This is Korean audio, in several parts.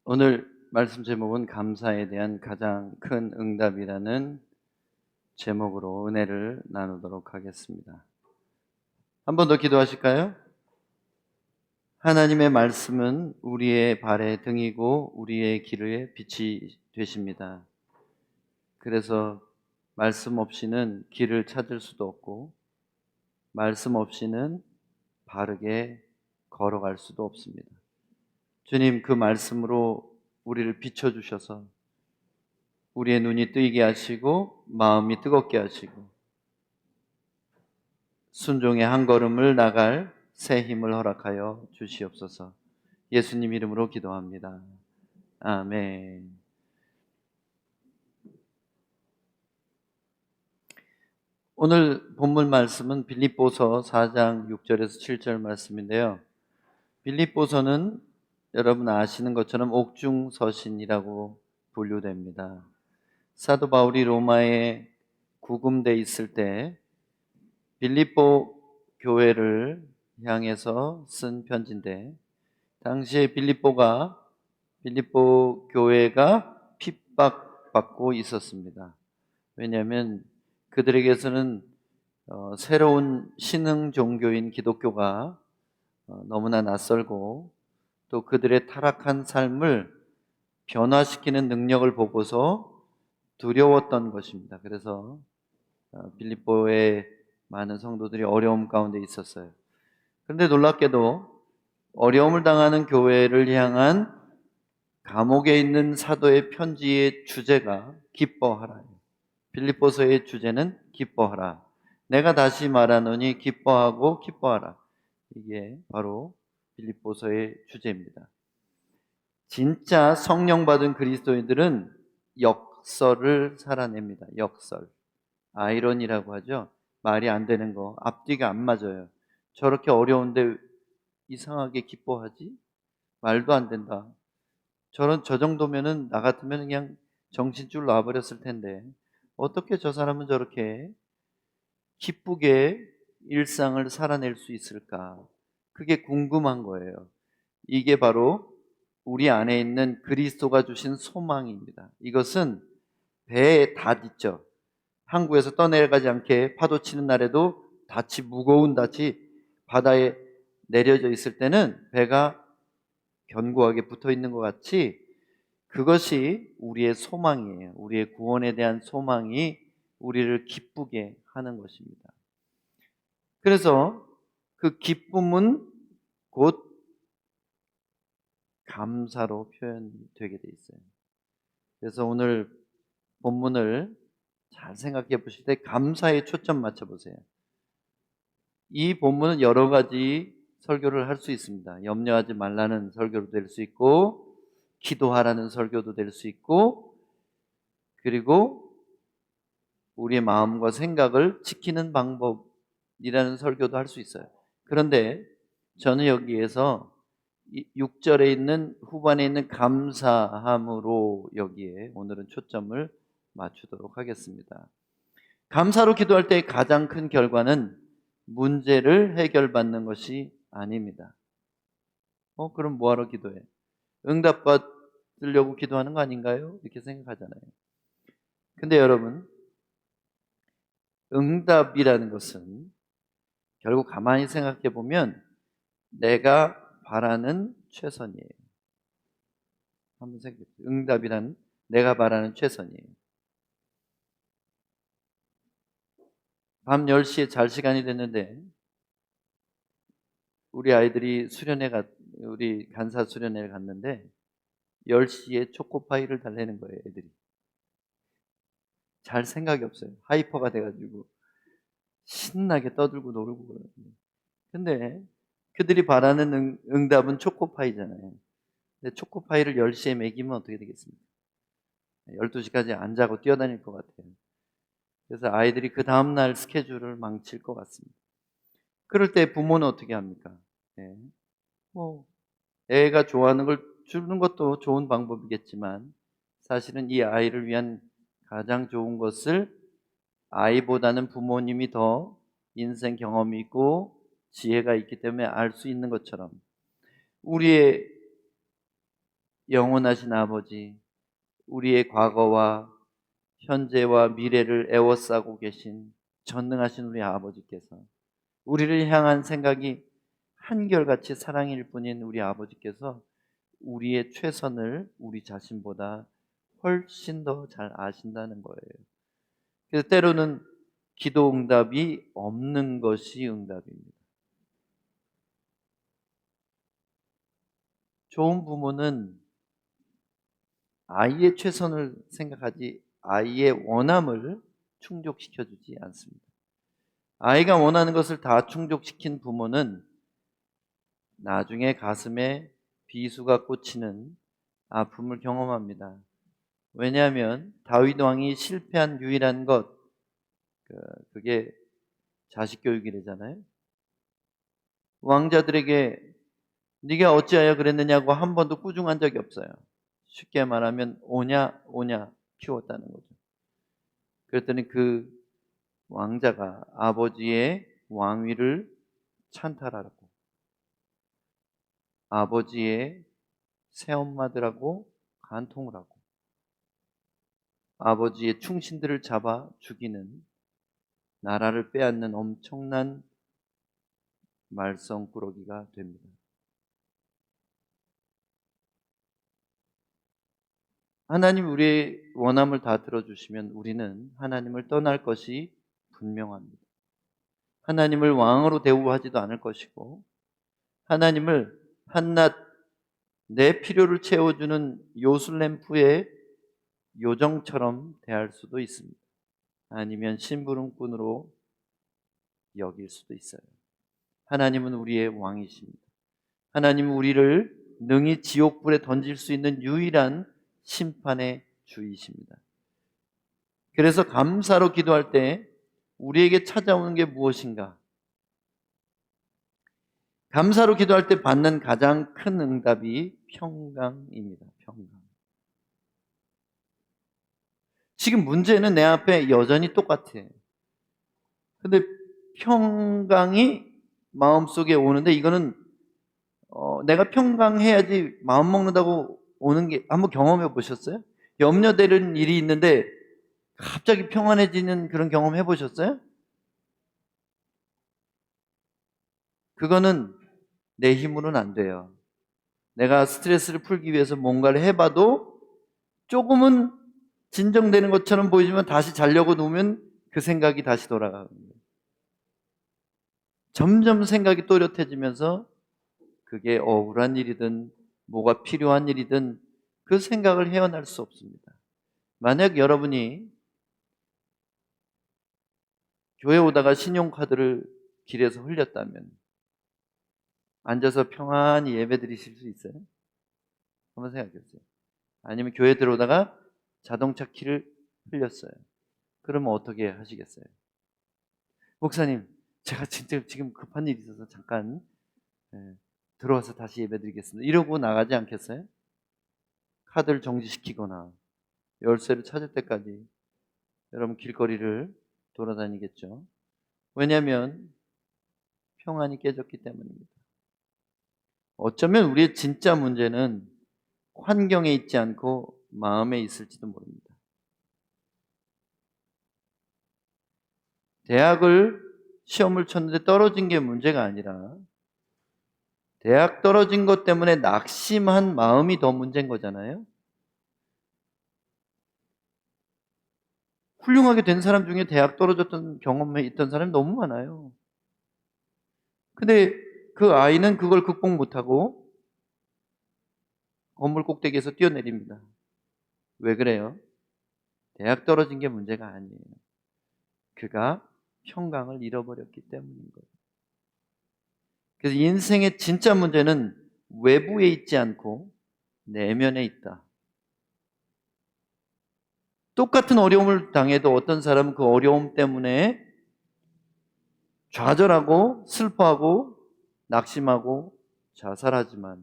오늘 말씀 제목은 감사에 대한 가장 큰 응답이라는 제목으로 은혜를 나누도록 하겠습니다. 한 번 더 기도하실까요? 하나님의 말씀은 우리의 발의 등이고 우리의 길의 빛이 되십니다. 그래서 말씀 없이는 길을 찾을 수도 없고 말씀 없이는 바르게 걸어갈 수도 없습니다. 주님, 그 말씀으로 우리를 비춰주셔서 우리의 눈이 뜨이게 하시고 마음이 뜨겁게 하시고 순종의 한 걸음을 나갈 새 힘을 허락하여 주시옵소서. 예수님 이름으로 기도합니다. 아멘. 오늘 본문 말씀은 빌립보서 4장 6절에서 7절 말씀인데요. 빌립보서는 여러분 아시는 것처럼 옥중서신이라고 분류됩니다. 사도 바울이 로마에 구금돼 있을 때 빌립보 교회를 향해서 쓴 편지인데, 당시에 빌립보 교회가 핍박받고 있었습니다. 왜냐하면 그들에게서는 새로운 신흥 종교인 기독교가 너무나 낯설고 또 그들의 타락한 삶을 변화시키는 능력을 보고서 두려웠던 것입니다. 그래서 빌립보의 많은 성도들이 어려움 가운데 있었어요. 그런데 놀랍게도 어려움을 당하는 교회를 향한 감옥에 있는 사도의 편지의 주제가 기뻐하라예요. 빌립보서의 주제는 기뻐하라. 내가 다시 말하노니 기뻐하고 기뻐하라. 이게 바로 빌립보서의 주제입니다. 진짜 성령 받은 그리스도인들은 역설을 살아냅니다. 역설. 아이러니라고 하죠. 말이 안 되는 거, 앞뒤가 안 맞아요. 저렇게 어려운데 이상하게 기뻐하지? 말도 안 된다. 저 정도면은 나 같으면 그냥 정신줄 놔버렸을 텐데 어떻게 저 사람은 저렇게 기쁘게 일상을 살아낼 수 있을까? 그게 궁금한 거예요. 이게 바로 우리 안에 있는 그리스도가 주신 소망입니다. 이것은 배에 닷 있죠. 항구에서 떠내려가지 않게 파도 치는 날에도 무거운 닻이 바다에 내려져 있을 때는 배가 견고하게 붙어 있는 것 같이 그것이 우리의 소망이에요. 우리의 구원에 대한 소망이 우리를 기쁘게 하는 것입니다. 그래서 그 기쁨은 곧 감사로 표현되게 돼 있어요. 그래서 오늘 본문을 잘 생각해 보실 때 감사에 초점 맞춰 보세요. 이 본문은 여러 가지 설교를 할 수 있습니다. 염려하지 말라는 설교도 될 수 있고, 기도하라는 설교도 될 수 있고, 그리고 우리의 마음과 생각을 지키는 방법이라는 설교도 할 수 있어요. 그런데 저는 여기에서 6절에 있는 후반에 있는 감사함으로 여기에 오늘은 초점을 맞추도록 하겠습니다. 감사로 기도할 때 가장 큰 결과는 문제를 해결받는 것이 아닙니다. 그럼 뭐하러 기도해? 응답 받으려고 기도하는 거 아닌가요? 이렇게 생각하잖아요. 근데 여러분, 응답이라는 것은 결국 가만히 생각해 보면 내가 바라는 최선이에요. 한번 생각해 보세요. 응답이란 내가 바라는 최선이에요. 밤 10시에 잘 시간이 됐는데 우리 간사 수련회를 갔는데 10시에 초코파이를 달래는 거예요, 애들이. 잘 생각이 없어요. 하이퍼가 돼가지고 신나게 떠들고 놀고 그러거든요. 근데 그들이 바라는 응답은 초코파이잖아요. 근데 초코파이를 10시에 먹이면 어떻게 되겠습니까? 12시까지 안 자고 뛰어다닐 것 같아요. 그래서 아이들이 그 다음날 스케줄을 망칠 것 같습니다. 그럴 때 부모는 어떻게 합니까? 네. 애가 좋아하는 걸 주는 것도 좋은 방법이겠지만 사실은 이 아이를 위한 가장 좋은 것을 아이보다는 부모님이 더 인생 경험이 있고 지혜가 있기 때문에 알 수 있는 것처럼 우리의 영원하신 아버지, 우리의 과거와 현재와 미래를 애워싸고 계신 전능하신 우리 아버지께서, 우리를 향한 생각이 한결같이 사랑일 뿐인 우리 아버지께서 우리의 최선을 우리 자신보다 훨씬 더 잘 아신다는 거예요. 그래서 때로는 기도 응답이 없는 것이 응답입니다. 좋은 부모는 아이의 최선을 생각하지 아이의 원함을 충족시켜주지 않습니다. 아이가 원하는 것을 다 충족시킨 부모는 나중에 가슴에 비수가 꽂히는 아픔을 경험합니다. 왜냐하면 다윗 왕이 실패한 유일한 것, 그게 자식 교육이래잖아요. 왕자들에게 네가 어찌하여 그랬느냐고 한 번도 꾸중한 적이 없어요. 쉽게 말하면 오냐 키웠다는 거죠. 그랬더니 그 왕자가 아버지의 왕위를 찬탈하라고, 아버지의 새엄마들하고 간통을 하고, 아버지의 충신들을 잡아 죽이는, 나라를 빼앗는 엄청난 말썽꾸러기가 됩니다. 하나님 우리의 원함을 다 들어주시면 우리는 하나님을 떠날 것이 분명합니다. 하나님을 왕으로 대우하지도 않을 것이고, 하나님을 한낱 내 필요를 채워주는 요술램프의 요정처럼 대할 수도 있습니다. 아니면 심부름꾼으로 여길 수도 있어요. 하나님은 우리의 왕이십니다. 하나님은 우리를 능히 지옥불에 던질 수 있는 유일한 심판의 주이십니다. 그래서 감사로 기도할 때 우리에게 찾아오는 게 무엇인가? 감사로 기도할 때 받는 가장 큰 응답이 평강입니다. 평강. 지금 문제는 내 앞에 여전히 똑같아요. 근데 평강이 마음속에 오는데, 이거는 내가 평강해야지 마음 먹는다고 오는 게, 한번 경험해 보셨어요? 염려되는 일이 있는데 갑자기 평안해지는 그런 경험 해보셨어요? 그거는 내 힘으로는 안 돼요. 내가 스트레스를 풀기 위해서 뭔가를 해봐도 조금은 진정되는 것처럼 보이지만 다시 자려고 누우면 그 생각이 다시 돌아가는 거예요. 점점 생각이 또렷해지면서 그게 억울한 일이든 뭐가 필요한 일이든 그 생각을 헤어날 수 없습니다. 만약 여러분이 교회 오다가 신용카드를 길에서 흘렸다면 앉아서 평안히 예배 드리실 수 있어요? 한번 생각해 보세요. 아니면 교회 들어오다가 자동차 키를 흘렸어요. 그러면 어떻게 하시겠어요? 목사님, 제가 진짜 지금 급한 일이 있어서 잠깐 들어와서 다시 예배 드리겠습니다. 이러고 나가지 않겠어요? 카드를 정지시키거나 열쇠를 찾을 때까지 여러분 길거리를 돌아다니겠죠. 왜냐하면 평안이 깨졌기 때문입니다. 어쩌면 우리의 진짜 문제는 환경에 있지 않고 마음에 있을지도 모릅니다. 대학을 시험을 쳤는데 떨어진 게 문제가 아니라 대학 떨어진 것 때문에 낙심한 마음이 더 문제인 거잖아요. 훌륭하게 된 사람 중에 대학 떨어졌던 경험에 있던 사람이 너무 많아요. 근데 그 아이는 그걸 극복 못하고 건물 꼭대기에서 뛰어내립니다. 왜 그래요? 대학 떨어진 게 문제가 아니에요. 그가 평강을 잃어버렸기 때문인 거예요. 그래서 인생의 진짜 문제는 외부에 있지 않고 내면에 있다. 똑같은 어려움을 당해도 어떤 사람은 그 어려움 때문에 좌절하고 슬퍼하고 낙심하고 자살하지만,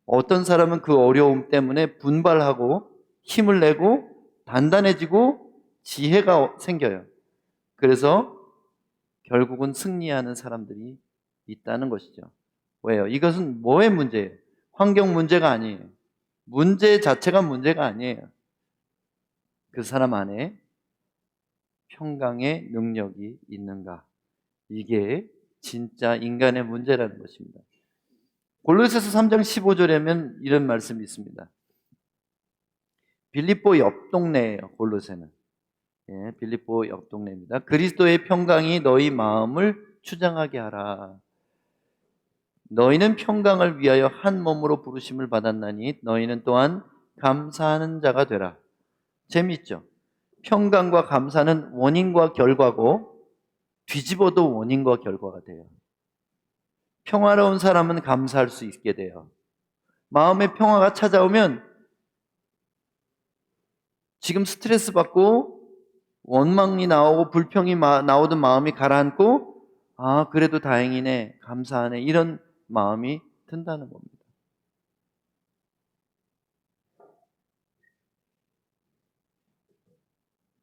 어떤 사람은 그 어려움 때문에 분발하고 힘을 내고 단단해지고 지혜가 생겨요. 그래서 결국은 승리하는 사람들이 있다는 것이죠. 왜요? 이것은 뭐의 문제예요? 환경 문제가 아니에요. 문제 자체가 문제가 아니에요. 그 사람 안에 평강의 능력이 있는가? 이게 진짜 인간의 문제라는 것입니다. 골로새서 3장 15절에면 이런 말씀이 있습니다. 빌립보 옆 동네예요. 골로새는. 예, 빌립보 옆 동네입니다. 그리스도의 평강이 너희 마음을 추장하게 하라. 너희는 평강을 위하여 한 몸으로 부르심을 받았나니 너희는 또한 감사하는 자가 되라. 재미있죠? 평강과 감사는 원인과 결과고 뒤집어도 원인과 결과가 돼요. 평화로운 사람은 감사할 수 있게 돼요. 마음의 평화가 찾아오면 지금 스트레스 받고 원망이 나오고 불평이 나오던 마음이 가라앉고 아 그래도 다행이네 감사하네 이런 마음이 든다는 겁니다.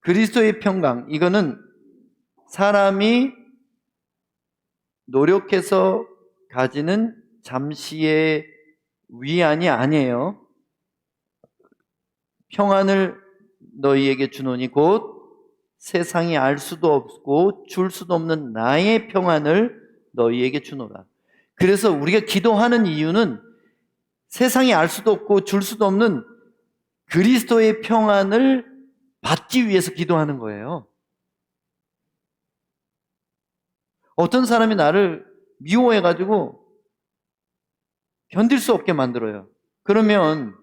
그리스도의 평강 이거는 사람이 노력해서 가지는 잠시의 위안이 아니에요. 평안을 너희에게 주노니 곧 세상이 알 수도 없고 줄 수도 없는 나의 평안을 너희에게 주노라. 그래서 우리가 기도하는 이유는 세상이 알 수도 없고 줄 수도 없는 그리스도의 평안을 받기 위해서 기도하는 거예요. 어떤 사람이 나를 미워해가지고 견딜 수 없게 만들어요. 그러면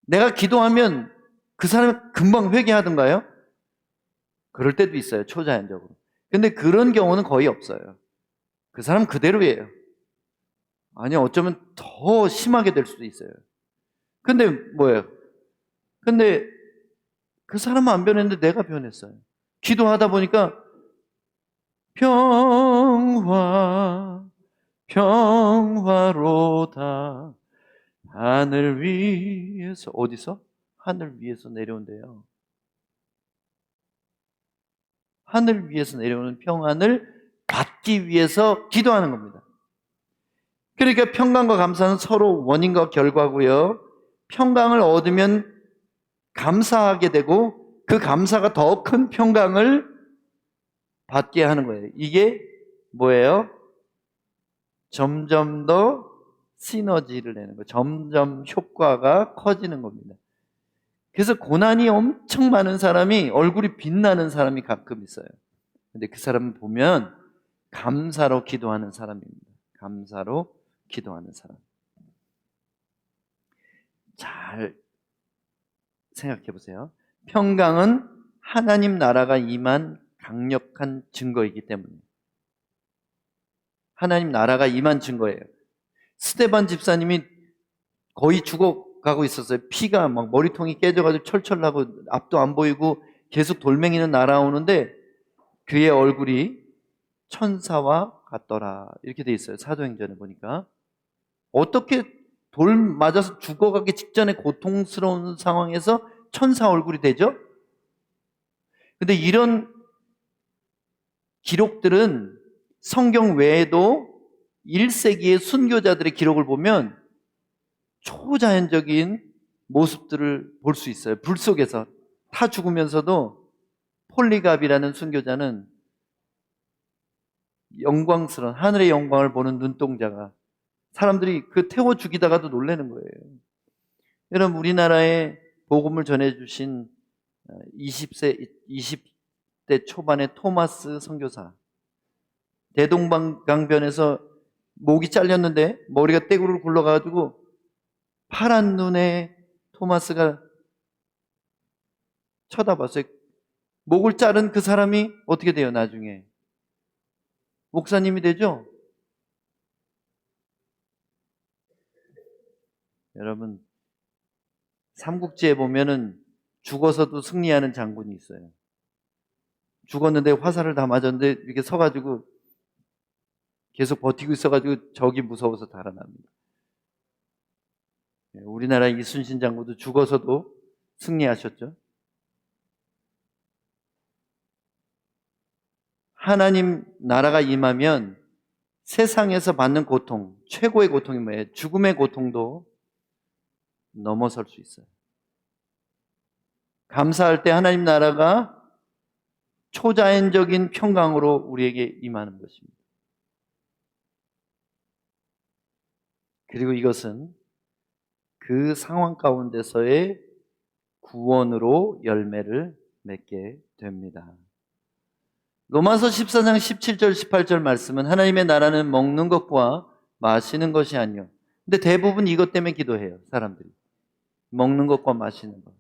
내가 기도하면 그 사람이 금방 회개하던가요? 그럴 때도 있어요. 초자연적으로. 근데 그런 경우는 거의 없어요. 그 사람 그대로예요. 아니 어쩌면 더 심하게 될 수도 있어요. 근데 뭐예요? 근데 그 사람은 안 변했는데 내가 변했어요. 기도하다 보니까 평화로다 하늘 위에서 어디서? 하늘 위에서 내려온대요. 하늘 위에서 내려오는 평안을 받기 위해서 기도하는 겁니다. 그러니까 평강과 감사는 서로 원인과 결과고요. 평강을 얻으면 감사하게 되고 그 감사가 더 큰 평강을 받게 하는 거예요. 이게 뭐예요? 점점 더 시너지를 내는 거예요. 점점 효과가 커지는 겁니다. 그래서 고난이 엄청 많은 사람이 얼굴이 빛나는 사람이 가끔 있어요. 근데 그 사람을 보면 감사로 기도하는 사람입니다. 감사로 기도하는 사람. 잘 생각해 보세요. 평강은 하나님 나라가 임한 강력한 증거이기 때문에 하나님 나라가 임한 증거예요. 스데반 집사님이 거의 죽어가고 있었어요. 피가 막 머리통이 깨져가지고 철철나고 앞도 안 보이고 계속 돌멩이는 날아오는데 그의 얼굴이 천사와 같더라 이렇게 돼 있어요. 사도행전에 보니까 어떻게 돌 맞아서 죽어가기 직전에 고통스러운 상황에서 천사 얼굴이 되죠? 근데 이런 기록들은 성경 외에도 1세기의 순교자들의 기록을 보면 초자연적인 모습들을 볼 수 있어요. 불 속에서 타 죽으면서도 폴리갑이라는 순교자는 영광스러운 하늘의 영광을 보는 눈동자가 사람들이 그 태워 죽이다가도 놀라는 거예요. 여러분 우리나라에 복음을 전해주신 20대 초반의 토마스 선교사 대동강변에서 목이 잘렸는데 머리가 떼구르 굴러가지고 파란 눈에 토마스가 쳐다봤어요. 목을 자른 그 사람이 어떻게 돼요? 나중에 목사님이 되죠? 여러분 삼국지에 보면은 죽어서도 승리하는 장군이 있어요. 죽었는데 화살을 다 맞았는데 이렇게 서가지고 계속 버티고 있어가지고 적이 무서워서 달아납니다. 우리나라 이순신 장군도 죽어서도 승리하셨죠. 하나님 나라가 임하면 세상에서 받는 고통, 최고의 고통이 뭐예요? 죽음의 고통도 넘어설 수 있어요. 감사할 때 하나님 나라가 초자연적인 평강으로 우리에게 임하는 것입니다. 그리고 이것은 그 상황 가운데서의 구원으로 열매를 맺게 됩니다. 로마서 14장 17절 18절 말씀은 하나님의 나라는 먹는 것과 마시는 것이 아니요. 근데 대부분 이것 때문에 기도해요. 사람들이. 먹는 것과 마시는 것.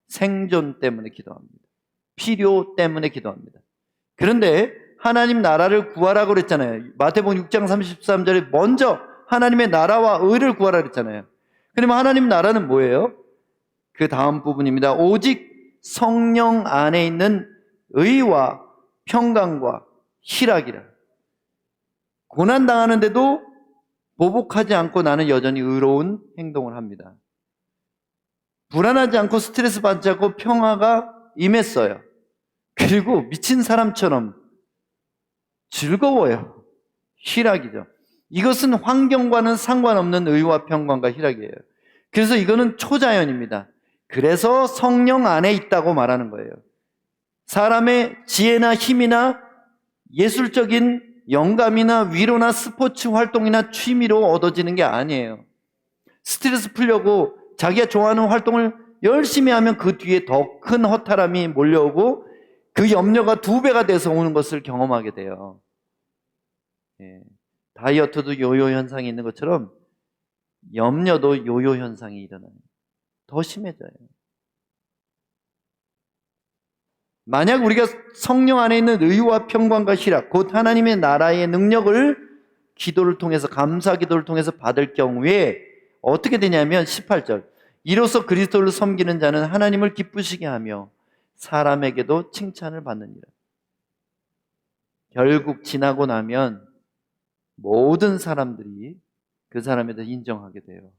생존 때문에 기도합니다. 필요 때문에 기도합니다. 그런데 하나님 나라를 구하라고 그랬잖아요. 마태복음 6장 33절에 먼저 하나님의 나라와 의를 구하라 그랬잖아요. 그러면 하나님 나라는 뭐예요? 그 다음 부분입니다. 오직 성령 안에 있는 의와 평강과 희락이라. 고난당하는데도 보복하지 않고 나는 여전히 의로운 행동을 합니다. 불안하지 않고 스트레스 받지 않고 평화가 임했어요. 그리고 미친 사람처럼 즐거워요. 희락이죠. 이것은 환경과는 상관없는 의와 평강과 희락이에요. 그래서 이거는 초자연입니다. 그래서 성령 안에 있다고 말하는 거예요. 사람의 지혜나 힘이나 예술적인 영감이나 위로나 스포츠 활동이나 취미로 얻어지는 게 아니에요. 스트레스 풀려고 자기가 좋아하는 활동을 열심히 하면 그 뒤에 더 큰 허탈함이 몰려오고 그 염려가 2배가 돼서 오는 것을 경험하게 돼요. 예. 다이어트도 요요 현상이 있는 것처럼 염려도 요요 현상이 일어나요. 더 심해져요. 만약 우리가 성령 안에 있는 의와 평강과 희락, 곧 하나님의 나라의 능력을 기도를 통해서, 감사 기도를 통해서 받을 경우에 어떻게 되냐면 18절, 이로써 그리스도를 섬기는 자는 하나님을 기쁘시게 하며 사람에게도 칭찬을 받느니라. 결국 지나고 나면 모든 사람들이 그 사람에 대해 인정하게 돼요.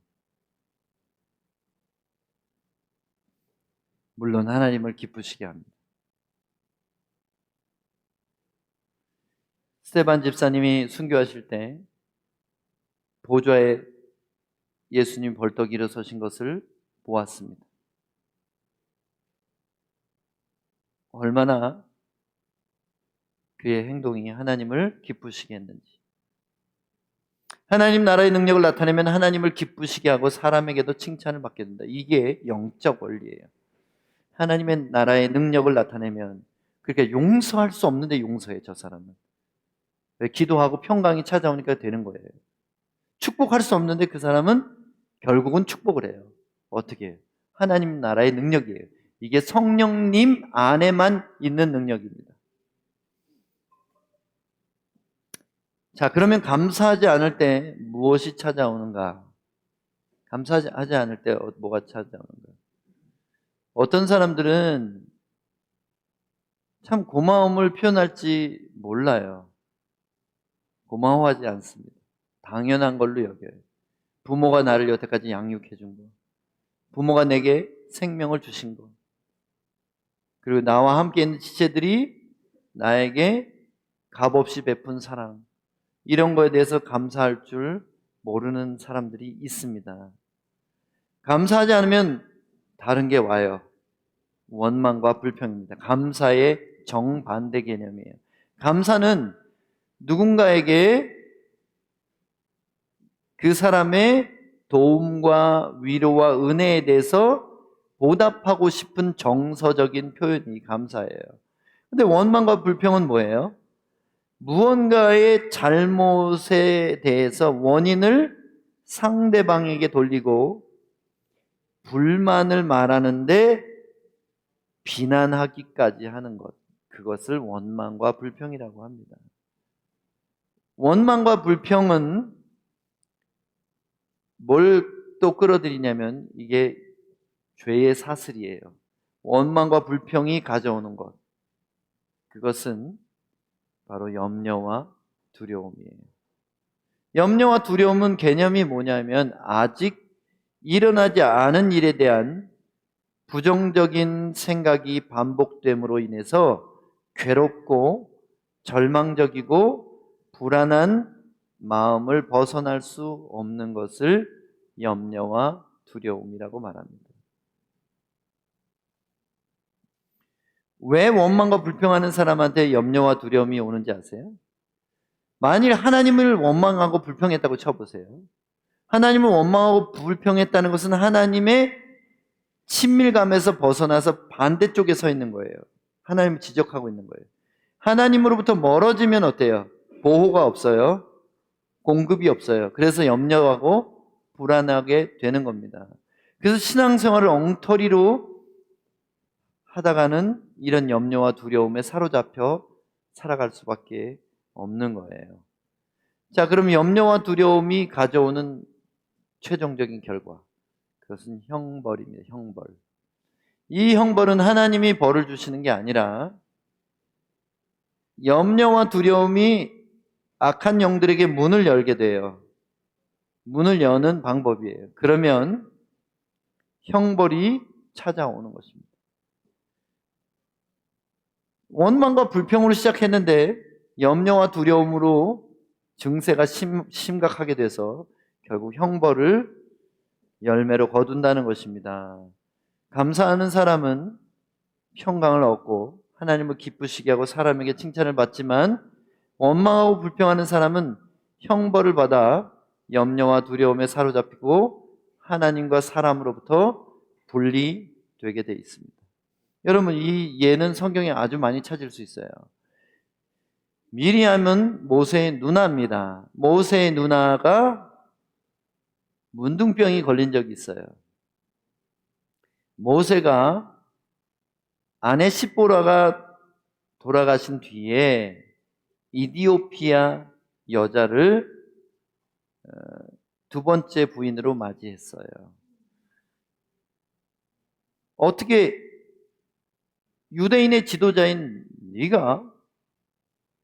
물론 하나님을 기쁘시게 합니다. 스테반 집사님이 순교하실 때 보좌에 예수님 벌떡 일어서신 것을 보았습니다. 얼마나 그의 행동이 하나님을 기쁘시게 했는지. 하나님 나라의 능력을 나타내면 하나님을 기쁘시게 하고 사람에게도 칭찬을 받게 된다. 이게 영적 원리예요. 하나님의 나라의 능력을 나타내면, 그러니까 용서할 수 없는데 용서해, 저 사람은. 기도하고 평강이 찾아오니까 되는 거예요. 축복할 수 없는데 그 사람은 결국은 축복을 해요. 어떻게 해요? 하나님 나라의 능력이에요. 이게 성령님 안에만 있는 능력입니다. 자, 그러면 감사하지 않을 때 무엇이 찾아오는가? 감사하지 않을 때 뭐가 찾아오는가? 어떤 사람들은 참 고마움을 표현할지 몰라요. 고마워하지 않습니다. 당연한 걸로 여겨요. 부모가 나를 여태까지 양육해 준 거, 부모가 내게 생명을 주신 거, 그리고 나와 함께 있는 지체들이 나에게 값없이 베푼 사랑, 이런 거에 대해서 감사할 줄 모르는 사람들이 있습니다. 감사하지 않으면 다른 게 와요. 원망과 불평입니다. 감사의 정반대 개념이에요. 감사는 누군가에게 그 사람의 도움과 위로와 은혜에 대해서 보답하고 싶은 정서적인 표현이 감사예요. 근데 원망과 불평은 뭐예요? 무언가의 잘못에 대해서 원인을 상대방에게 돌리고 불만을 말하는데 비난하기까지 하는 것, 그것을 원망과 불평이라고 합니다. 원망과 불평은 뭘 또 끌어들이냐면 이게 죄의 사슬이에요. 원망과 불평이 가져오는 것, 그것은 바로 염려와 두려움이에요. 염려와 두려움은 개념이 뭐냐면 아직 일어나지 않은 일에 대한 부정적인 생각이 반복됨으로 인해서 괴롭고 절망적이고 불안한 마음을 벗어날 수 없는 것을 염려와 두려움이라고 말합니다. 왜 원망과 불평하는 사람한테 염려와 두려움이 오는지 아세요? 만일 하나님을 원망하고 불평했다고 쳐보세요. 하나님을 원망하고 불평했다는 것은 하나님의 친밀감에서 벗어나서 반대쪽에 서 있는 거예요. 하나님을 지적하고 있는 거예요. 하나님으로부터 멀어지면 어때요? 보호가 없어요. 공급이 없어요. 그래서 염려하고 불안하게 되는 겁니다. 그래서 신앙생활을 엉터리로 하다가는 이런 염려와 두려움에 사로잡혀 살아갈 수밖에 없는 거예요. 자, 그럼 염려와 두려움이 가져오는 최종적인 결과, 그것은 형벌입니다. 형벌. 이 형벌은 하나님이 벌을 주시는 게 아니라 염려와 두려움이 악한 영들에게 문을 열게 돼요. 문을 여는 방법이에요. 그러면 형벌이 찾아오는 것입니다. 원망과 불평으로 시작했는데 염려와 두려움으로 증세가 심각하게 돼서 결국 형벌을 열매로 거둔다는 것입니다. 감사하는 사람은 평강을 얻고 하나님을 기쁘시게 하고 사람에게 칭찬을 받지만 원망하고 불평하는 사람은 형벌을 받아 염려와 두려움에 사로잡히고 하나님과 사람으로부터 분리되게 돼 있습니다. 여러분, 이 예는 성경에 아주 많이 찾을 수 있어요. 미리암은 모세의 누나입니다. 모세의 누나가 문둥병이 걸린 적이 있어요. 모세가 아내 십보라가 돌아가신 뒤에 이디오피아 여자를 두 번째 부인으로 맞이했어요. 어떻게 유대인의 지도자인 네가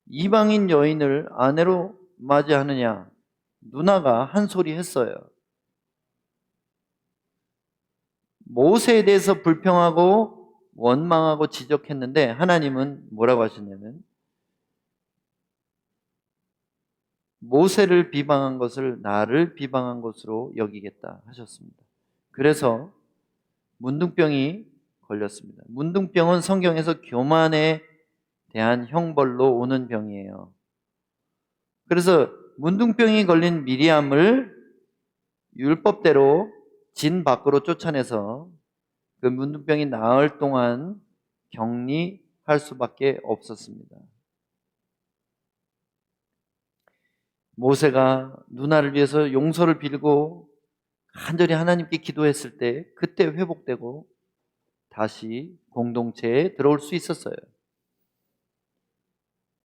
이방인 여인을 아내로 맞이하느냐? 누나가 한 소리 했어요. 모세에 대해서 불평하고 원망하고 지적했는데 하나님은 뭐라고 하셨냐면 모세를 비방한 것을 나를 비방한 것으로 여기겠다 하셨습니다. 그래서 문둥병이 걸렸습니다. 문둥병은 성경에서 교만에 대한 형벌로 오는 병이에요. 그래서 문둥병이 걸린 미리암을 율법대로 진 밖으로 쫓아내서 그 문둥병이 나을 동안 격리할 수밖에 없었습니다. 모세가 누나를 위해서 용서를 빌고 간절히 하나님께 기도했을 때 그때 회복되고 다시 공동체에 들어올 수 있었어요.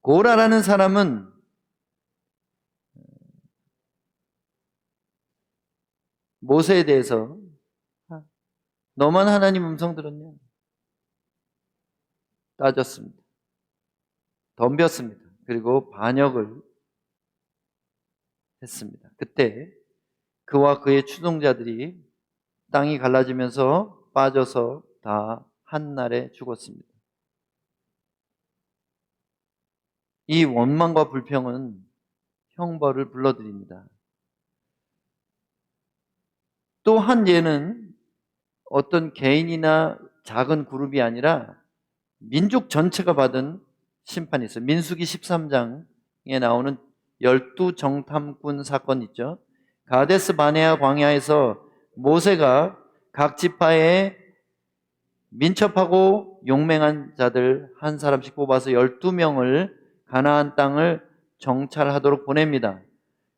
고라라는 사람은 모세에 대해서 너만 하나님 음성 들었냐? 따졌습니다. 덤볐습니다. 그리고 반역을 했습니다. 그때 그와 그의 추종자들이 땅이 갈라지면서 빠져서 다 한날에 죽었습니다. 이 원망과 불평은 형벌을 불러들입니다. 또 한 예는 어떤 개인이나 작은 그룹이 아니라 민족 전체가 받은 심판이 있어요. 민수기 13장에 나오는 12정탐꾼 사건 있죠. 가데스 바네아 광야에서 모세가 각 지파에 민첩하고 용맹한 자들 한 사람씩 뽑아서 12명을 가나안 땅을 정찰하도록 보냅니다.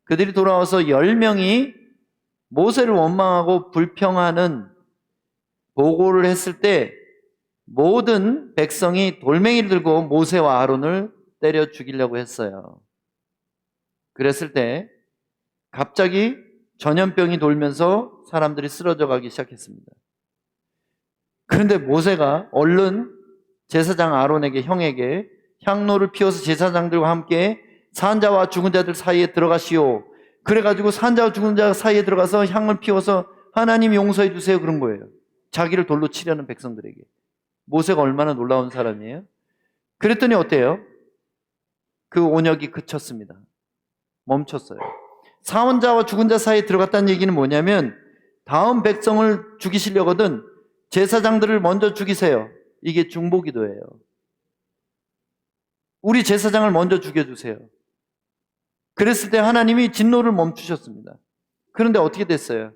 그들이 돌아와서 10명이 모세를 원망하고 불평하는 보고를 했을 때 모든 백성이 돌멩이를 들고 모세와 아론을 때려 죽이려고 했어요. 그랬을 때 갑자기 전염병이 돌면서 사람들이 쓰러져 가기 시작했습니다. 그런데 모세가 얼른 제사장 아론에게 형에게 향로를 피워서 제사장들과 함께 산자와 죽은 자들 사이에 들어가시오. 그래가지고 산자와 죽은 자 사이에 들어가서 향을 피워서 하나님 용서해 주세요 그런 거예요. 자기를 돌로 치려는 백성들에게. 모세가 얼마나 놀라운 사람이에요? 그랬더니 어때요? 그 온역이 그쳤습니다. 멈췄어요. 사원자와 죽은 자 사이에 들어갔다는 얘기는 뭐냐면 다음 백성을 죽이시려거든 제사장들을 먼저 죽이세요. 이게 중보기도예요. 우리 제사장을 먼저 죽여주세요. 그랬을 때 하나님이 진노를 멈추셨습니다. 그런데 어떻게 됐어요?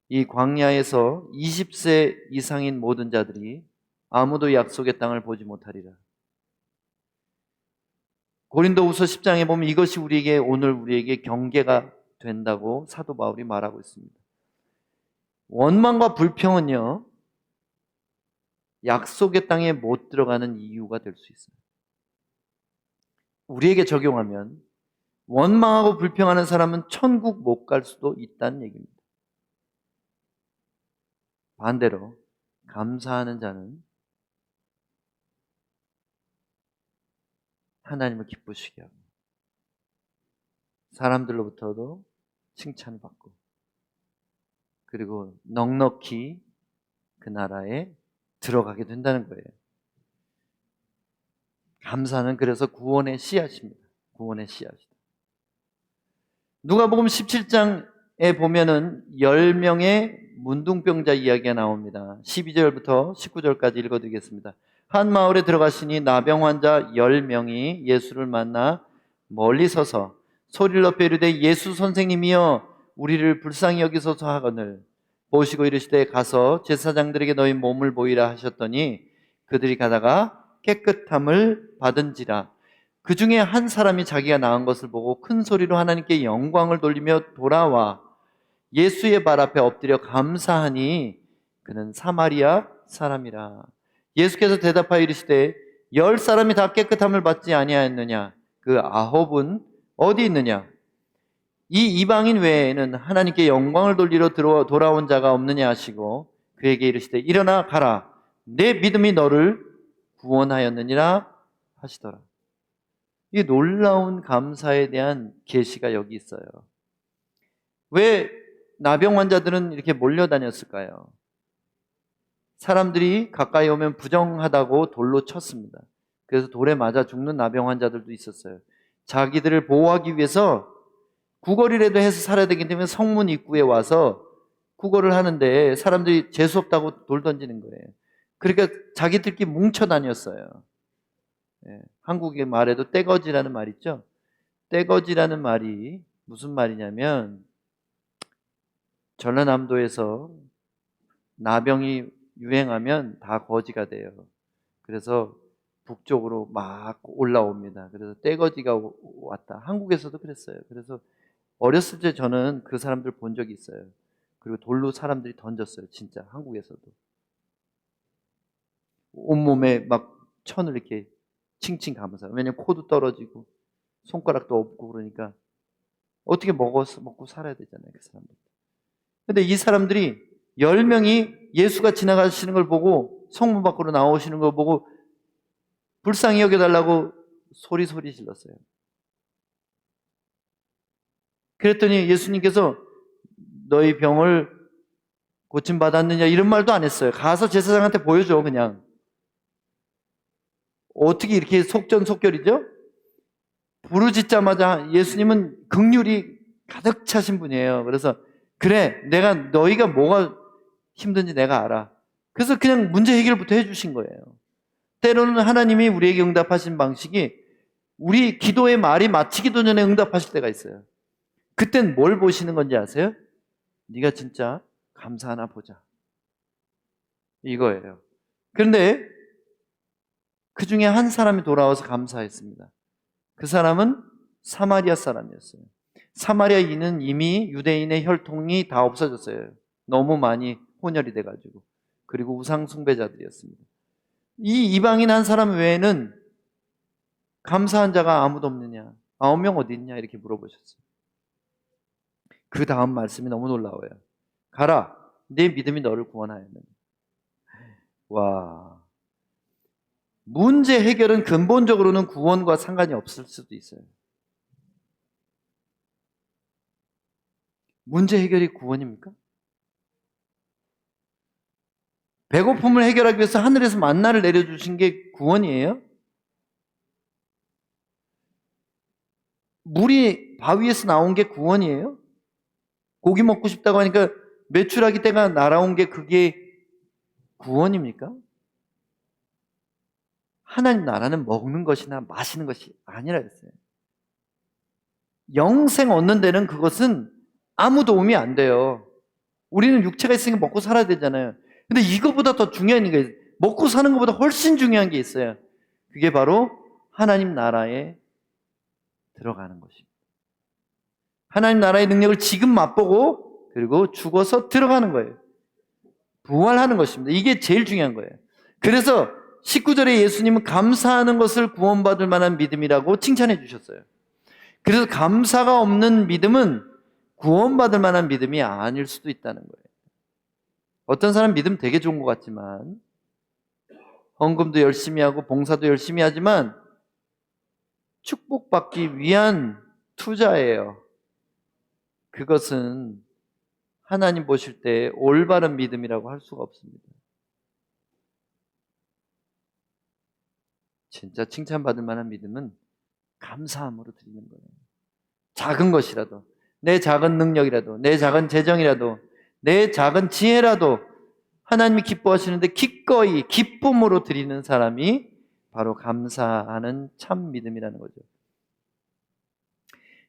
이 광야에서 20세 이상인 모든 자들이 아무도 약속의 땅을 보지 못하리라. 고린도후서 10장에 보면 이것이 오늘 우리에게 경계가 된다고 사도 바울이 말하고 있습니다. 원망과 불평은요, 약속의 땅에 못 들어가는 이유가 될 수 있어요. 우리에게 적용하면 원망하고 불평하는 사람은 천국 못 갈 수도 있다는 얘기입니다. 반대로 감사하는 자는 하나님을 기쁘시게 하고 사람들로부터도 칭찬을 받고 그리고 넉넉히 그 나라에 들어가게 된다는 거예요. 감사는 그래서 구원의 씨앗입니다. 구원의 씨앗이다. 누가복음 17장에 보면은 10명의 문둥병자 이야기가 나옵니다. 12절부터 19절까지 읽어드리겠습니다. 한 마을에 들어가시니 나병 환자 10명이 예수를 만나 멀리 서서 소리를 높여 이르되 예수 선생님이여 우리를 불쌍히 여기소서 하거늘 모시고 이르시되 가서 제사장들에게 너희 몸을 보이라 하셨더니 그들이 가다가 깨끗함을 받은지라. 그 중에 한 사람이 자기가 나은 것을 보고 큰 소리로 하나님께 영광을 돌리며 돌아와 예수의 발 앞에 엎드려 감사하니 그는 사마리아 사람이라. 예수께서 대답하여 이르시되 10사람이 다 깨끗함을 받지 아니하였느냐? 그 9은 어디 있느냐? 이 이방인 외에는 하나님께 영광을 돌리러 돌아온 자가 없느냐 하시고 그에게 이르시되 일어나 가라. 내 믿음이 너를 구원하였느니라 하시더라. 이 놀라운 감사에 대한 계시가 여기 있어요. 왜 나병 환자들은 이렇게 몰려다녔을까요? 사람들이 가까이 오면 부정하다고 돌로 쳤습니다. 그래서 돌에 맞아 죽는 나병 환자들도 있었어요. 자기들을 보호하기 위해서 구걸이라도 해서 살아야 되기 때문에 성문 입구에 와서 구걸을 하는데 사람들이 재수없다고 돌 던지는 거예요. 그러니까 자기들끼리 뭉쳐 다녔어요. 한국의 말에도 떼거지라는 말 있죠. 떼거지라는 말이 무슨 말이냐면 전라남도에서 나병이 유행하면 다 거지가 돼요. 그래서 북쪽으로 막 올라옵니다. 그래서 떼거지가 왔다. 한국에서도 그랬어요. 그래서 어렸을 때 저는 그 사람들 본 적이 있어요. 그리고 돌로 사람들이 던졌어요. 진짜 한국에서도. 온몸에 막 천을 이렇게 칭칭 감아서. 왜냐면 코도 떨어지고 손가락도 없고 그러니까 어떻게 먹고 살아야 되잖아요. 그 사람들. 근데 이 사람들이 10명이 예수가 지나가시는 걸 보고 성문 밖으로 나오시는 걸 보고 불쌍히 여겨달라고 소리 질렀어요. 그랬더니 예수님께서 너희 병을 고침받았느냐 이런 말도 안 했어요. 가서 제사장한테 보여줘 그냥. 어떻게 이렇게 속전속결이죠? 부르짖자마자 예수님은 긍휼이 가득 차신 분이에요. 그래서 그래 너희가 뭐가 힘든지 내가 알아. 그래서 그냥 문제 해결부터 해주신 거예요. 때로는 하나님이 우리에게 응답하신 방식이 우리 기도의 말이 마치기도 전에 응답하실 때가 있어요. 그땐 뭘 보시는 건지 아세요? 네가 진짜 감사하나 보자. 이거예요. 그런데 그 중에 한 사람이 돌아와서 감사했습니다. 그 사람은 사마리아 사람이었어요. 사마리아인은 이미 유대인의 혈통이 다 없어졌어요. 너무 많이 혼혈이 돼가지고. 그리고 우상 숭배자들이었습니다. 이 이방인 한 사람 외에는 감사한 자가 아무도 없느냐? 9명 어디 있냐? 이렇게 물어보셨어요. 그 다음 말씀이 너무 놀라워요. 가라, 내 믿음이 너를 구원하였느니. 와, 문제 해결은 근본적으로는 구원과 상관이 없을 수도 있어요. 문제 해결이 구원입니까? 배고픔을 해결하기 위해서 하늘에서 만나를 내려주신 게 구원이에요? 물이 바위에서 나온 게 구원이에요? 고기 먹고 싶다고 하니까 메추라기 떼가 날아온 게 그게 구원입니까? 하나님 나라는 먹는 것이나 마시는 것이 아니라 했어요. 영생 얻는 데는 그것은 아무 도움이 안 돼요. 우리는 육체가 있으니까 먹고 살아야 되잖아요. 근데 이거보다 더 중요한 게, 먹고 사는 것보다 훨씬 중요한 게 있어요. 그게 바로 하나님 나라에 들어가는 것입니다. 하나님 나라의 능력을 지금 맛보고 그리고 죽어서 들어가는 거예요. 부활하는 것입니다. 이게 제일 중요한 거예요. 그래서 19절에 예수님은 감사하는 것을 구원받을 만한 믿음이라고 칭찬해 주셨어요. 그래서 감사가 없는 믿음은 구원받을 만한 믿음이 아닐 수도 있다는 거예요. 어떤 사람 믿음 되게 좋은 것 같지만 헌금도 열심히 하고 봉사도 열심히 하지만 축복받기 위한 투자예요. 그것은 하나님 보실 때 올바른 믿음이라고 할 수가 없습니다. 진짜 칭찬받을 만한 믿음은 감사함으로 드리는 거예요. 작은 것이라도, 내 작은 능력이라도, 내 작은 재정이라도, 내 작은 지혜라도 하나님이 기뻐하시는데 기꺼이 기쁨으로 드리는 사람이 바로 감사하는 참 믿음이라는 거죠.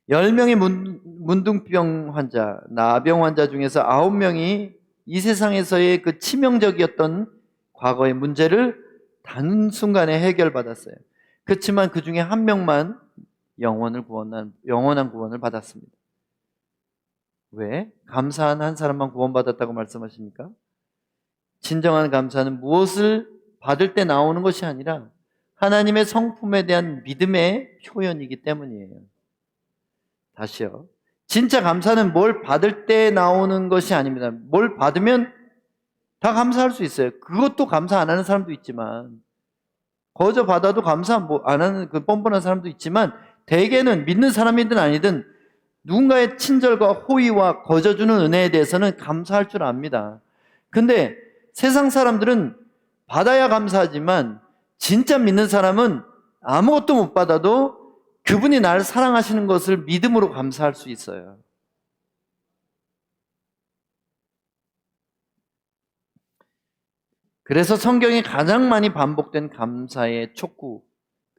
10명의 문둥병 환자, 나병 환자 중에서 9명이 이 세상에서의 그 치명적이었던 과거의 문제를 단순간에 해결받았어요. 그렇지만 그 중에 한 명만 영원한 구원을 받았습니다. 왜? 감사한 한 사람만 구원받았다고 말씀하십니까? 진정한 감사는 무엇을 받을 때 나오는 것이 아니라 하나님의 성품에 대한 믿음의 표현이기 때문이에요. 다시요. 진짜 감사는 뭘 받을 때 나오는 것이 아닙니다. 뭘 받으면 다 감사할 수 있어요. 그것도 감사 안 하는 사람도 있지만, 거저 받아도 감사 안 하는 그 뻔뻔한 사람도 있지만, 대개는 믿는 사람이든 아니든 누군가의 친절과 호의와 거저주는 은혜에 대해서는 감사할 줄 압니다. 근데 세상 사람들은 받아야 감사하지만 진짜 믿는 사람은 아무것도 못 받아도 그분이 나를 사랑하시는 것을 믿음으로 감사할 수 있어요. 그래서 성경에 가장 많이 반복된 감사의 촉구,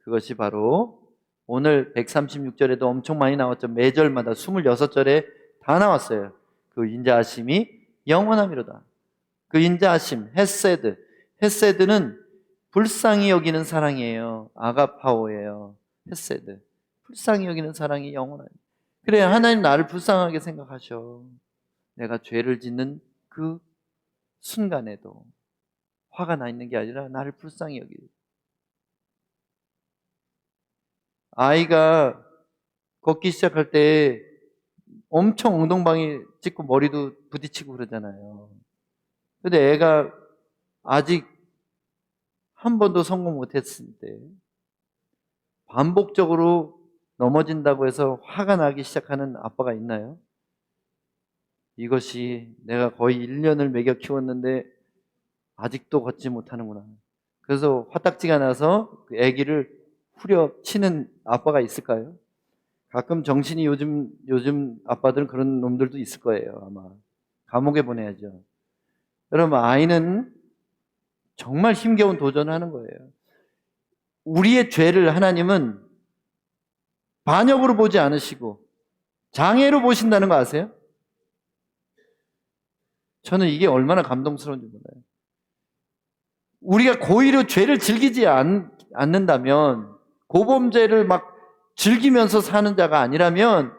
그것이 바로 오늘 136절에도 엄청 많이 나왔죠. 매절마다 26절에 다 나왔어요. 그 인자하심이 영원함이로다. 그 인자하심, 헤세드. 헤세드는 불쌍히 여기는 사랑이에요. 아가파오예요. 헤세드. 불쌍히 여기는 사랑이 영원하니. 그래, 하나님 나를 불쌍하게 생각하셔. 내가 죄를 짓는 그 순간에도 화가 나 있는 게 아니라 나를 불쌍히 여기. 아이가 걷기 시작할 때 엄청 엉덩방이 찍고 머리도 부딪히고 그러잖아요. 근데 애가 아직 한 번도 성공 못했을 때 반복적으로 넘어진다고 해서 화가 나기 시작하는 아빠가 있나요? 이것이 내가 거의 1년을 먹여 키웠는데 아직도 걷지 못하는구나. 그래서 화딱지가 나서 그 아기를 후려치는 아빠가 있을까요? 가끔 정신이 요즘 아빠들은 그런 놈들도 있을 거예요, 아마. 감옥에 보내야죠. 여러분, 아이는 정말 힘겨운 도전을 하는 거예요. 우리의 죄를 하나님은 반역으로 보지 않으시고 장애로 보신다는 거 아세요? 저는 이게 얼마나 감동스러운지 몰라요. 우리가 고의로 죄를 즐기지 않는다면, 고범죄를 막 즐기면서 사는 자가 아니라면,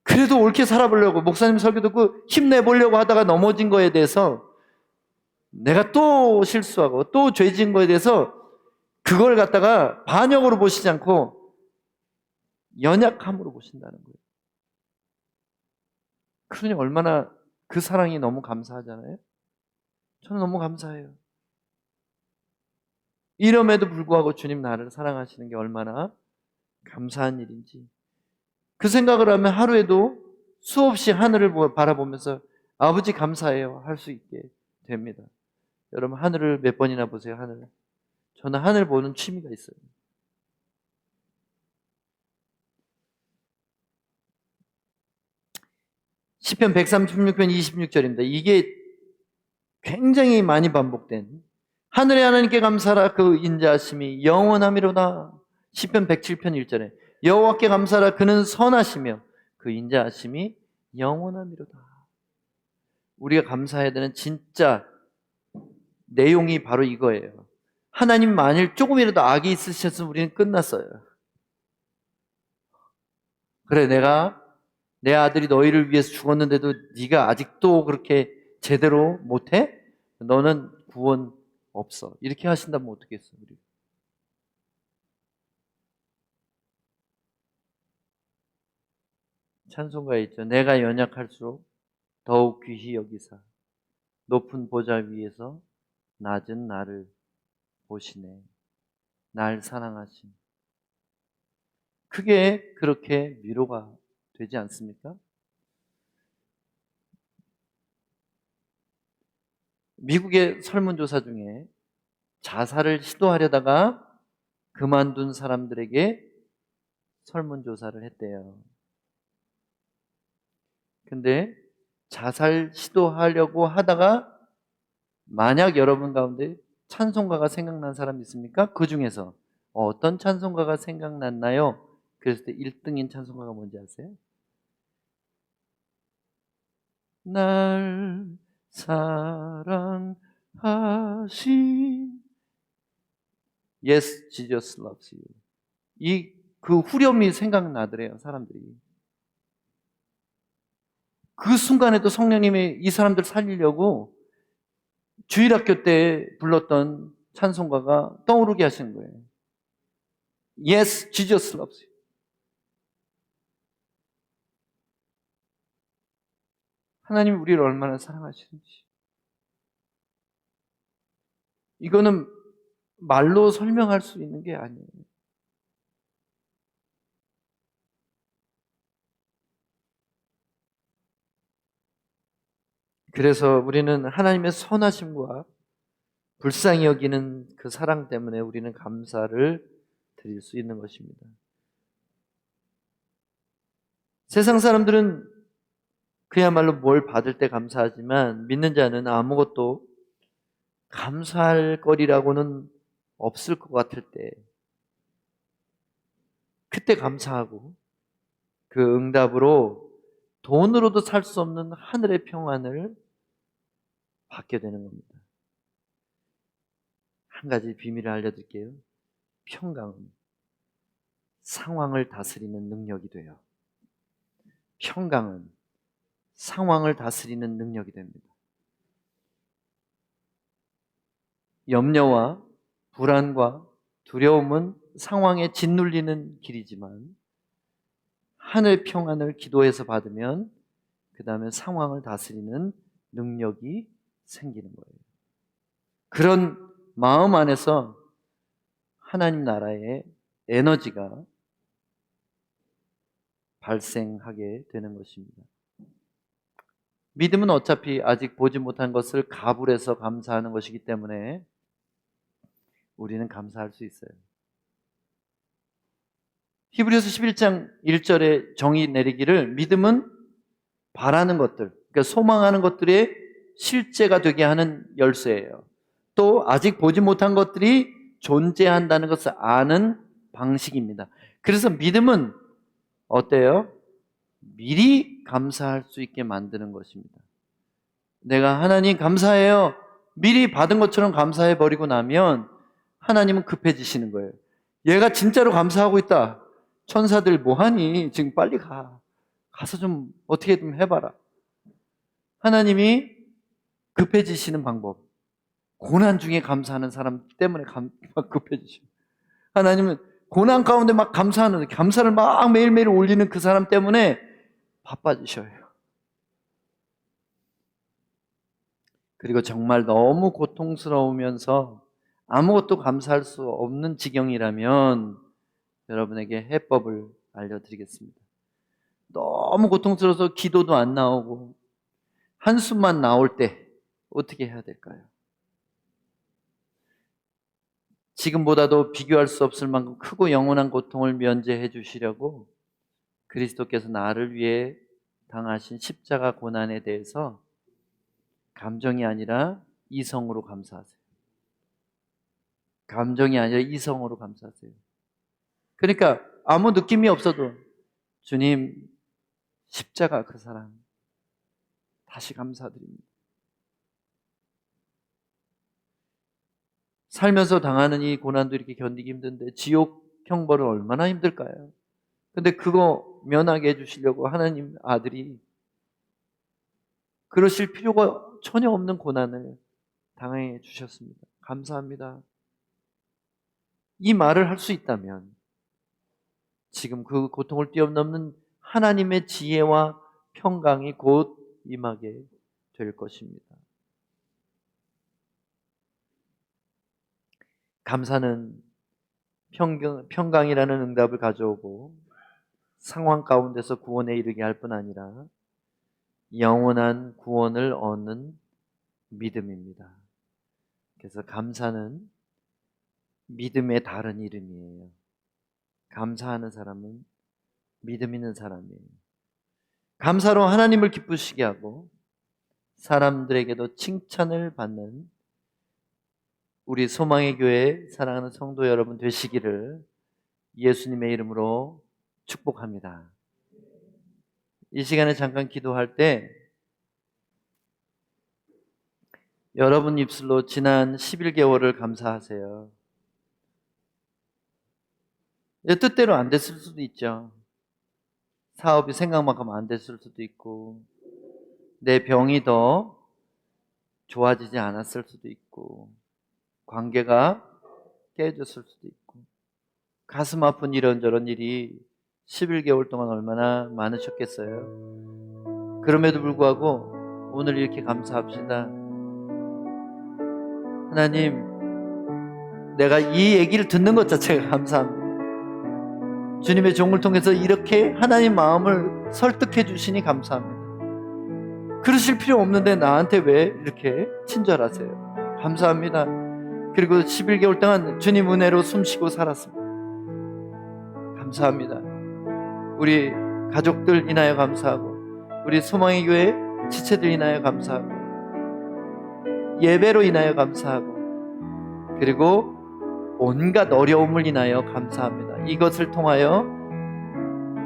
그래도 옳게 살아보려고 목사님 설교 듣고 힘내보려고 하다가 넘어진 거에 대해서 내가 또 실수하고 또 죄 지은 거에 대해서 그걸 갖다가 반역으로 보시지 않고 연약함으로 보신다는 거예요. 그러니 얼마나 그 사랑이 너무 감사하잖아요. 저는 너무 감사해요. 이럼에도 불구하고 주님 나를 사랑하시는 게 얼마나 감사한 일인지, 그 생각을 하면 하루에도 수없이 하늘을 바라보면서 아버지 감사해요 할 수 있게 됩니다. 여러분, 하늘을 몇 번이나 보세요. 하늘. 저는 하늘 보는 취미가 있어요. 시편 136편 26절입니다. 이게 굉장히 많이 반복된 하늘의 하나님께 감사하라 그 인자하심이 영원함이로다. 시편 107편 1절에 여호와께 감사하라 그는 선하시며 그 인자하심이 영원함이로다. 우리가 감사해야 되는 진짜 내용이 바로 이거예요. 하나님 만일 조금이라도 악이 있으셨으면 우리는 끝났어요. 그래, 내 아들이 너희를 위해서 죽었는데도 네가 아직도 그렇게 제대로 못해? 너는 구원 없어. 이렇게 하신다면 어떻겠어, 우리? 찬송가에 있죠. 내가 연약할수록 더욱 귀히 여기사 높은 보좌 위에서 낮은 나를 보시네. 날 사랑하신. 그게 그렇게 위로가 되지 않습니까? 미국의 설문조사 중에 자살을 시도하려다가 그만둔 사람들에게 설문조사를 했대요. 근데 자살 시도하려고 하다가 만약 여러분 가운데 찬송가가 생각난 사람 있습니까? 그 중에서 어떤 찬송가가 생각났나요? 그랬을 때 1등인 찬송가가 뭔지 아세요? 날 사랑하신 Yes, Jesus loves you. 그 후렴이 생각나더래요, 사람들이. 그 순간에도 성령님이 이 사람들 살리려고 주일학교 때 불렀던 찬송가가 떠오르게 하시는 거예요. Yes, Jesus loves you. 하나님이 우리를 얼마나 사랑하시는지. 이거는 말로 설명할 수 있는 게 아니에요. 그래서 우리는 하나님의 선하심과 불쌍히 여기는 그 사랑 때문에 우리는 감사를 드릴 수 있는 것입니다. 세상 사람들은 그야말로 뭘 받을 때 감사하지만 믿는 자는 아무것도 감사할 거리라고는 없을 것 같을 때 그때 감사하고 그 응답으로 돈으로도 살 수 없는 하늘의 평안을 받게 되는 겁니다. 한 가지 비밀을 알려드릴게요. 평강은 상황을 다스리는 능력이 돼요. 평강은 상황을 다스리는 능력이 됩니다. 염려와 불안과 두려움은 상황에 짓눌리는 길이지만 하늘 평안을 기도해서 받으면 그 다음에 상황을 다스리는 능력이 생기는 거예요. 그런 마음 안에서 하나님 나라의 에너지가 발생하게 되는 것입니다. 믿음은 어차피 아직 보지 못한 것을 가불해서 감사하는 것이기 때문에 우리는 감사할 수 있어요. 히브리서 11장 1절에 정의 내리기를 믿음은 바라는 것들, 그러니까 소망하는 것들의 실제가 되게 하는 열쇠예요. 또 아직 보지 못한 것들이 존재한다는 것을 아는 방식입니다. 그래서 믿음은 어때요? 미리 감사할 수 있게 만드는 것입니다. 내가 하나님 감사해요. 미리 받은 것처럼 감사해 버리고 나면 하나님은 급해지시는 거예요. 얘가 진짜로 감사하고 있다. 천사들 뭐하니? 지금 빨리 가. 가서 좀 어떻게 좀 해봐라. 하나님이 급해지시는 방법. 고난 중에 감사하는 사람 때문에 급해지시고, 하나님은 고난 가운데 막 감사를 막 매일매일 올리는 그 사람 때문에 바빠지셔요. 그리고 정말 너무 고통스러우면서 아무것도 감사할 수 없는 지경이라면 여러분에게 해법을 알려드리겠습니다. 너무 고통스러워서 기도도 안 나오고 한숨만 나올 때 어떻게 해야 될까요? 지금보다도 비교할 수 없을 만큼 크고 영원한 고통을 면제해 주시려고 그리스도께서 나를 위해 당하신 십자가 고난에 대해서 감정이 아니라 이성으로 감사하세요. 감정이 아니라 이성으로 감사하세요. 그러니까 아무 느낌이 없어도 주님 십자가 그 사랑 다시 감사드립니다. 살면서 당하는 이 고난도 이렇게 견디기 힘든데 지옥 형벌은 얼마나 힘들까요? 근데 그거 면하게 해주시려고 하나님 아들이 그러실 필요가 전혀 없는 고난을 당해 주셨습니다. 감사합니다. 이 말을 할 수 있다면 지금 그 고통을 뛰어넘는 하나님의 지혜와 평강이 곧 임하게 될 것입니다. 감사는 평강이라는 응답을 가져오고 상황 가운데서 구원에 이르게 할 뿐 아니라 영원한 구원을 얻는 믿음입니다. 그래서 감사는 믿음의 다른 이름이에요. 감사하는 사람은 믿음 있는 사람이에요. 감사로 하나님을 기쁘시게 하고 사람들에게도 칭찬을 받는 우리 소망의 교회 사랑하는 성도 여러분 되시기를 예수님의 이름으로 축복합니다. 이 시간에 잠깐 기도할 때 여러분 입술로 지난 11개월을 감사하세요. 뜻대로 안 됐을 수도 있죠. 사업이 생각만큼 안 됐을 수도 있고 내 병이 더 좋아지지 않았을 수도 있고 관계가 깨졌을 수도 있고 가슴 아픈 이런저런 일이 11개월 동안 얼마나 많으셨겠어요. 그럼에도 불구하고 오늘 이렇게 감사합시다. 하나님, 내가 이 얘기를 듣는 것 자체가 감사합니다. 주님의 종을 통해서 이렇게 하나님 마음을 설득해 주시니 감사합니다. 그러실 필요 없는데 나한테 왜 이렇게 친절하세요? 감사합니다. 그리고 11개월 동안 주님 은혜로 숨쉬고 살았습니다. 감사합니다. 우리 가족들 인하여 감사하고 우리 소망의 교회 지체들 인하여 감사하고 예배로 인하여 감사하고 그리고 온갖 어려움을 인하여 감사합니다. 이것을 통하여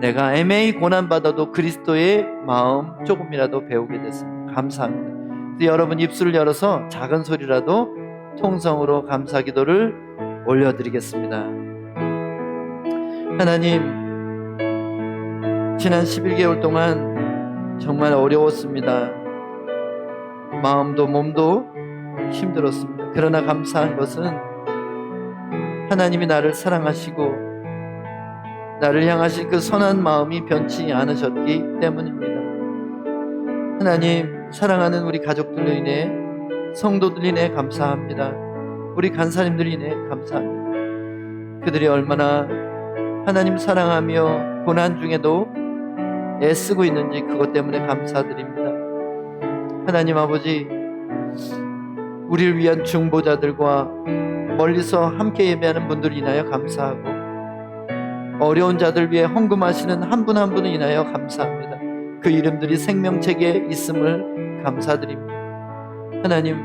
내가 애매히 고난받아도 그리스도의 마음 조금이라도 배우게 됐습니다. 감사합니다. 여러분 입술을 열어서 작은 소리라도 통성으로 감사 기도를 올려드리겠습니다. 하나님, 지난 11개월 동안 정말 어려웠습니다. 마음도 몸도 힘들었습니다. 그러나 감사한 것은 하나님이 나를 사랑하시고 나를 향하신 그 선한 마음이 변치 않으셨기 때문입니다. 하나님, 사랑하는 우리 가족들로 인해 성도들 인해 감사합니다. 우리 간사님들 인해 감사합니다. 그들이 얼마나 하나님 사랑하며 고난 중에도 애쓰고 있는지 그것 때문에 감사드립니다. 하나님 아버지, 우리를 위한 중보자들과 멀리서 함께 예배하는 분들 인하여 감사하고 어려운 자들 위해 헌금하시는 한 분 한 분을 인하여 감사합니다. 그 이름들이 생명책에 있음을 감사드립니다. 하나님,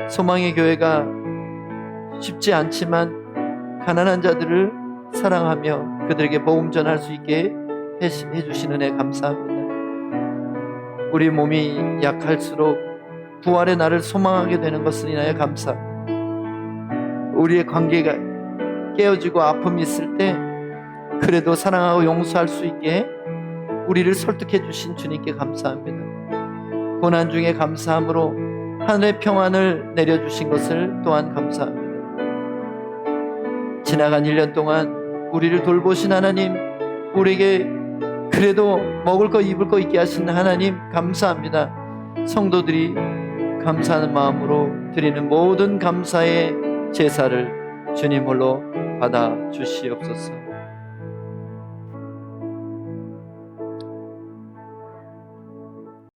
소망의 교회가 쉽지 않지만 가난한 자들을 사랑하며 그들에게 복음 전할 수 있게 해주시는 애 감사합니다. 우리 몸이 약할수록 부활의 날을 소망하게 되는 것을 인하여 감사합니다. 우리의 관계가 깨어지고 아픔이 있을 때 그래도 사랑하고 용서할 수 있게 우리를 설득해 주신 주님께 감사합니다. 고난 중에 감사함으로 하늘의 평안을 내려주신 것을 또한 감사합니다. 지나간 1년 동안 우리를 돌보신 하나님, 우리에게 그래도 먹을 거 입을 거 있게 하신 하나님 감사합니다. 성도들이 감사하는 마음으로 드리는 모든 감사의 제사를 주님 홀로 받아 주시옵소서.